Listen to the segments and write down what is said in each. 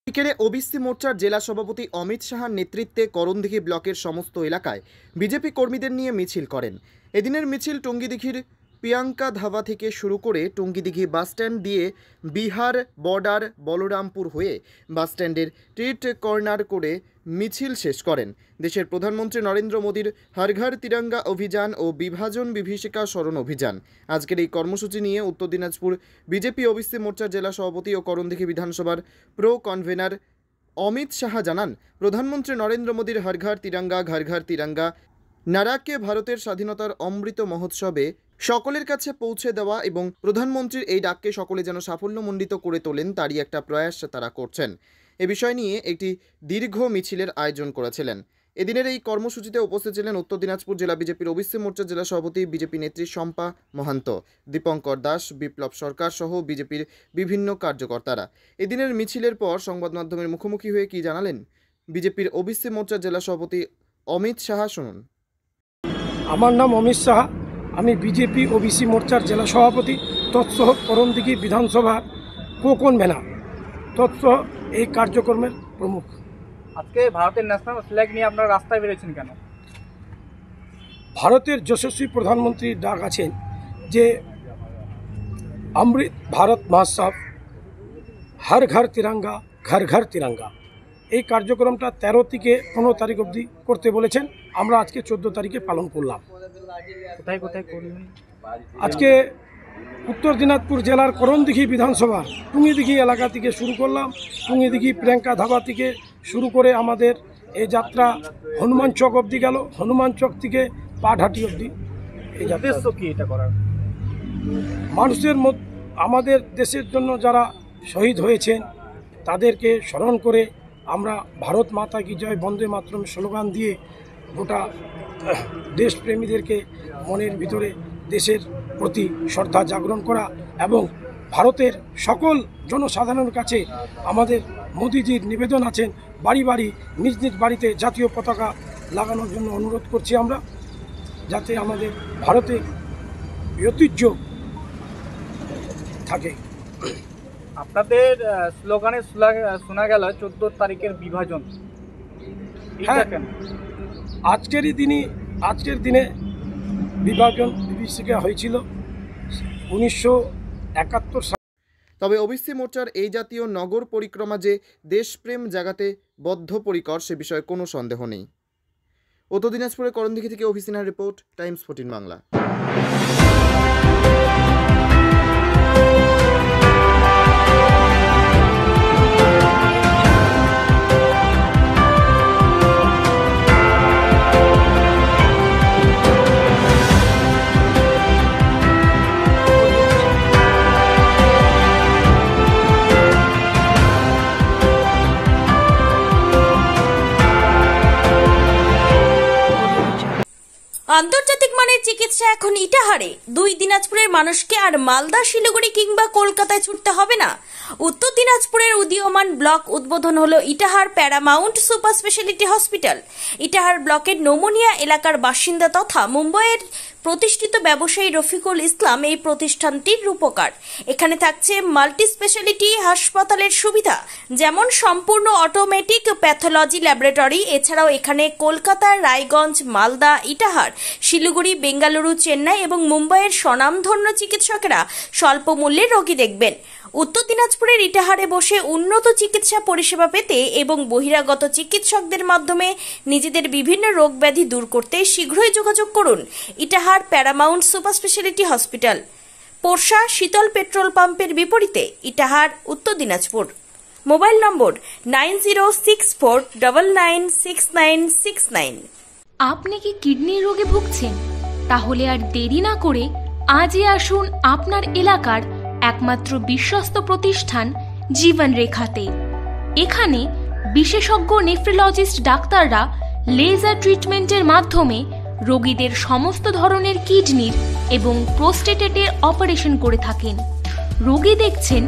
বিকেলে ওবিসি মোর্চার জেলা সভাপতি অমিত সাহার নেতৃত্বে করণদিঘি ব্লকের সমস্ত এলাকায় বিজেপি কর্মীদের নিয়ে মিছিল করেন। এদিনের মিছিল টুঙ্গিদিঘির প্রিয়াঙ্কা ধাবা থেকে শুরু করে টুঙ্গিদিঘি বাসস্ট্যান্ড দিয়ে বিহার বর্ডার বলরামপুর হয়ে বাসস্ট্যান্ডের ট্রিট কর্নার করে মিছিল শেষ করেন। দেশের প্রধানমন্ত্রী নরেন্দ্র মোদীর হর ঘর তিরঙ্গা অভিযান ও বিভাজন বিভীষিকা স্মরণ অভিযান। আজকের এই কর্মসূচি নিয়ে উত্তর দিনাজপুর বিজেপি ওবিসি মোর্চার জেলা সভাপতি ও করণদিঘি বিধানসভার প্রো কনভেনার অমিত সাহা জানান, প্রধানমন্ত্রী নরেন্দ্র মোদীর হর ঘর তিরঙ্গা নারাকে ভারতের স্বাধীনতার অমৃত মহোৎসবে সকলের কাছে পৌঁছে দেওয়া এবং প্রধানমন্ত্রীর এই ডাককে সকলে যেন সাফল্যমণ্ডিত করে তোলেন তারই একটা প্রয়াস তারা করছেন। এ বিষয় নিয়ে একটি দীর্ঘ মিছিলের আয়োজন করেছিলেন। এদিনের এই কর্মসূচিতে উপস্থিত ছিলেন উত্তর দিনাজপুর জেলা বিজেপির ওবিসি মোর্চার জেলা সভাপতি বিজেপি নেত্রী শম্পা মহান্ত, দীপঙ্কর দাস, বিপ্লব সরকার সহ বিজেপির বিভিন্ন কার্যকর্তারা। এদিনের মিছিলের পর সংবাদ মাধ্যমের মুখোমুখি হয়ে কি জানালেন বিজেপির ওবিসি মোর্চার জেলা সভাপতি অমিত সাহা, শুনুন। আমার নাম অমিত সাহা, আমি বিজেপি ওবিসি মোর্চার জেলা সভাপতি, তৎসহ করণদিঘি বিধানসভার কো-কনভেনার, তৎসহ এই কার্যক্রমের প্রমুখ। আজকে ভারতের ন্যাশনাল ফ্ল্যাগ নিয়ে আপনারা রাস্তায় বেরিয়েছেন কেন? ভারতের যশস্বী প্রধানমন্ত্রীর ডাক আছেন যে অমৃত ভারত মহোৎসব, হর ঘর তিরঙ্গা ঘর ঘর তিরঙ্গা, এই কার্যক্রমটা 13 থেকে 15 তারিখ অবধি করতে বলেছেন। আমরা আজকে 14 তারিখে পালন করলাম। কোথায় কোথায় করলেন? আজকে উত্তর দিনাজপুর জেলার করণদিঘি বিধানসভা টুঙ্গিদিঘি এলাকা থেকে শুরু করলাম। টুঙ্গিদিঘি প্রিয়াঙ্কা ধাবা থেকে শুরু করে আমাদের এই যাত্রা হনুমান চক অবধি গেল, হনুমান চক থেকে পাটহাটি অবধি। এই উদ্দেশ্য কি এটা করার? মানুষের আমাদের দেশের জন্য যারা শহীদ হয়েছেন তাদেরকে স্মরণ করে আমরা ভারত মাতা কি জয়, বন্দে মাতরম স্লোগান দিয়ে গোটা দেশপ্রেমীদেরকে মনের ভিতরে দেশের প্রতি শ্রদ্ধা জাগরণ করা এবং ভারতের সকল জনসাধারণের কাছে আমাদের মোদিজির নিবেদন আছেন, বাড়ি বাড়ি নিজ নিজ বাড়িতে জাতীয় পতাকা লাগানোর জন্য অনুরোধ করছি আমরা, যাতে আমাদের ভারতের ঐতিহ্য থাকে। আপনাদের স্লোগানে শোনা গেল 14 তারিখের বিভাজন। হ্যাঁ, আজকের দিনে বিভাজন বিভীষিকা হয়েছিল 1971 সালে। তবে ওবিসি মোর্চার এই জাতীয় নগর পরিক্রমা যে দেশপ্রেম জাগাতে বদ্ধপরিকর সে বিষয়ে কোনো সন্দেহ নেই। উত্তর দিনাজপুরের করণদিঘি থেকে অভিসিনার রিপোর্ট, টাইমস 14 বাংলা। আন্তর্জাতিক মানের চিকিৎসা এখন ইটাহারে। 2 দিনাজপুরের মানুষকে আর মালদা, শিলিগুড়ি কিংবা কলকাতায় ছুটতে হবে না। উত্তর দিনাজপুরের উদীয়মান ব্লক উদ্বোধন হলো Itahar paramount super speciality hospital. Itahar ব্লকের নোমনিয়া এলাকার বাসিন্দা তথা মুম্বাইয়ের প্রতিষ্ঠিত ব্যবসায়ী রফিকুল ইসলাম এই প্রতিষ্ঠানটির রূপকার। এখানে থাকছে মাল্টি স্পেশালিটি হাসপাতালের সুবিধা, যেমন সম্পূর্ণ অটোমেটিক প্যাথোলজি ল্যাবরেটরি। এছাড়াও এখানে কলকাতা, রায়গঞ্জ, মালদা, ইটাহার, শিলিগুড়ি, বেঙ্গালুরু, চেন্নাই এবং মুম্বাইয়ের স্বনামধন্য চিকিৎসকেরা স্বল্প মূল্যে রোগী দেখবেন। উত্তর দিনাজপুরের ইটাহারে বসে উন্নত চিকিৎসা পরিষেবা পেতে এবং বহিরাগত চিকিৎসকদের মাধ্যমে নিজেদের বিভিন্ন রোগ ব্যাধি দূর করতে শীঘ্রই যোগাযোগ করুন Itahar paramount super speciality hospital, Porsha Sheetal petrol পাম্পের বিপরীতে, ইটাহার, উত্তর দিনাজপুর। মোবাইল নম্বর 9064996969। আপনি কি কিডনি রোগে ভুগছেন? তাহলে আর দেরি না করে আজই আসুন আপনার এলাকার একমাত্র বিশ্বস্ত প্রতিষ্ঠান জীবন রেখাতে। এখানে বিশেষজ্ঞ নেফ্রোলজিস্ট ডাক্তাররা লেজার ট্রিটমেন্টের মাধ্যমে রোগীদের সমস্ত ধরনের কিডনির এবং প্রোস্টেটের অপারেশন করে থাকেন। রোগী দেখছেন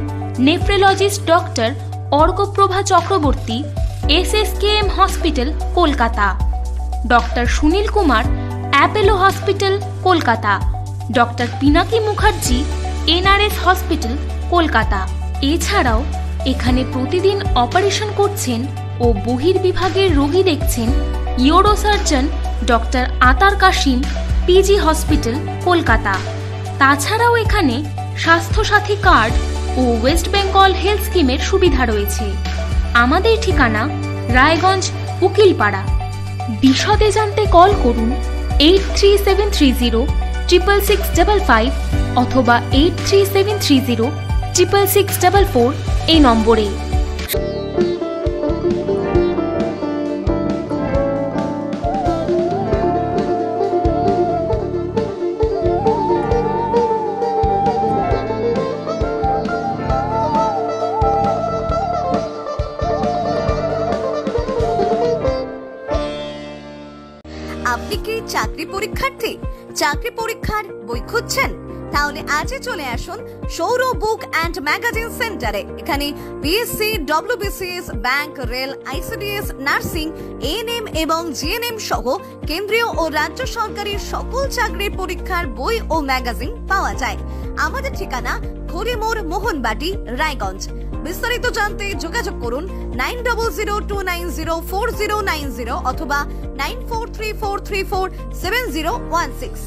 nephrologist doctor Arkaprava Chakraborty, SSKM hospital, Kolkata. Doctor Sunil Kumar, Apollo hospital, Kolkata. Doctor Pinaki Mukherjee, NRS hospital, Kolkata. এছাড়াও এখানে প্রতিদিন অপারেশন করছেন ও বহির্বিভাগের রোগী দেখছেন ইউরোসার্জন ডক্টর আতার কাশিম, পিজি হসপিটাল, কলকাতা। তাছাড়াও এখানে স্বাস্থ্যসাথী কার্ড ও ওয়েস্ট বেঙ্গল হেলথ স্কিমের সুবিধা রয়েছে। আমাদের ঠিকানা রায়গঞ্জ, উকিলপাড়া। বিশদে জানতে কল করুন 8373066655 অথবা 8373066644 এই নম্বরে। আপনি কি চাকরি পরীক্ষার্থী? চাকরি পরীক্ষার বই খুঁজছেন? তাহলে আজই চলে আসুন সৌর বুক অ্যান্ড ম্যাগাজিন সেন্টারে। এখানে BSc, WBCS, bank, rail, ICDS, nursing, ANM এবং জিএনএম সহ কেন্দ্রীয় ও রাজ্য সরকারের সকল চাকরির পরীক্ষার বই ও ম্যাগাজিন পাওয়া যায়। আমাদের ঠিকানা খড়িমোড়, মোহনবাটি, রায়গঞ্জ। বিস্তারিত জানতে যোগাযোগ করুন 9002904090 অথবা 9434347016।